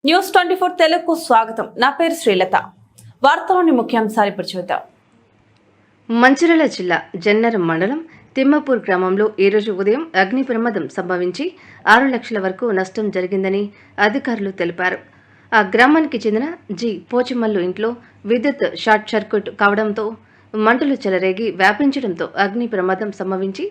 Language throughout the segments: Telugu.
న్యూస్ 24 తెలుగుకు స్వాగతం. నా పేరు శ్రీలత. వార్తలోని ముఖ్యాంశాలు ఇప్పుడు చూద్దాం. మంచిర్యాల జిల్లా జన్నరం మండలం తిమ్మపూర్ గ్రామంలో ఈరోజు ఉదయం అగ్ని ప్రమాదం సంభవించి 6 లక్షల వరకు నష్టం జరిగిందని అధికారులు తెలిపారు. ఆ గ్రామానికి చెందిన జి పోచిమల్లు ఇంట్లో విద్యుత్ షార్ట్ సర్క్యూట్ కావడంతో మంటలు చెలరేగి వ్యాపించడంతో అగ్ని ప్రమాదం సంభవించి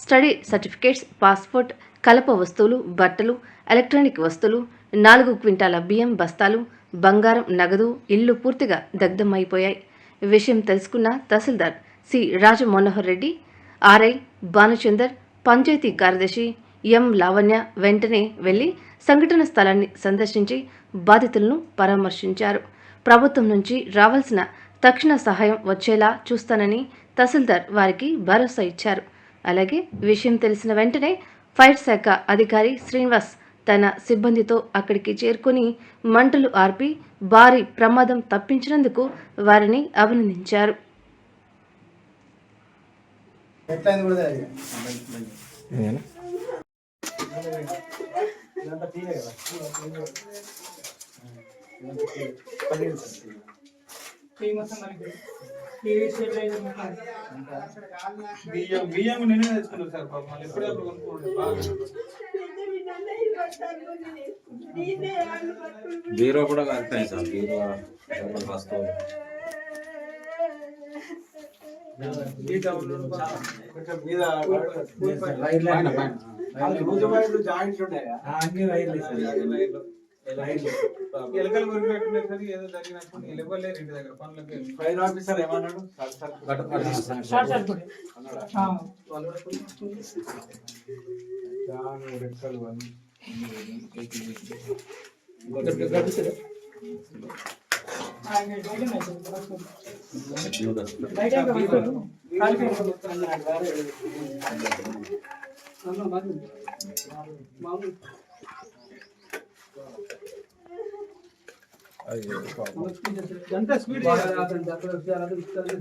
స్టడీ సర్టిఫికేట్స్, పాస్పోర్ట్, కలప వస్తువులు, బట్టలు, ఎలక్ట్రానిక్ వస్తువులు, 4 క్వింటాల బియ్యం బస్తాలు, బంగారం, నగదు, ఇల్లు పూర్తిగా దగ్ధమైపోయాయి. విషయం తెలుసుకున్న తహసీల్దార్ సి రాజమనోహర్ రెడ్డి, ఆర్ఐ భానుచందర్, పంచాయతీ కార్యదర్శి ఎం లావణ్య వెంటనే వెళ్లి సంఘటన స్థలాన్ని సందర్శించి బాధితులను పరామర్శించారు. ప్రభుత్వం నుంచి రావాల్సిన తక్షణ సహాయం వచ్చేలా చూస్తానని తహసీల్దార్ వారికి భరోసా ఇచ్చారు. అలాగే విషయం తెలిసిన వెంటనే ఫైర్ శాఖ అధికారి శ్రీనివాస్ తన సిబ్బందితో అక్కడికి చేరుకుని మంటలు ఆర్పి భారీ ప్రమాదం తప్పించినందుకు వారిని అభినందించారు. బియ్యం నేనే తెచ్చుకున్నాను సార్. పాపం వాళ్ళు ఎప్పుడెప్పుడు కొనుక్కోండి. బీరో కూడా కలుపుతాయి సార్. బీరో వస్తువులు ఎలకలు కొరికినట్టుండే సార్. ఏదో జరిగినట్టు ఇవ్వలేదు ఇంటి దగ్గర పనులకి. ఫైర్ ఆఫీసర్ ఏమన్నాడు? రెక్కలు ఎంత స్పీడ్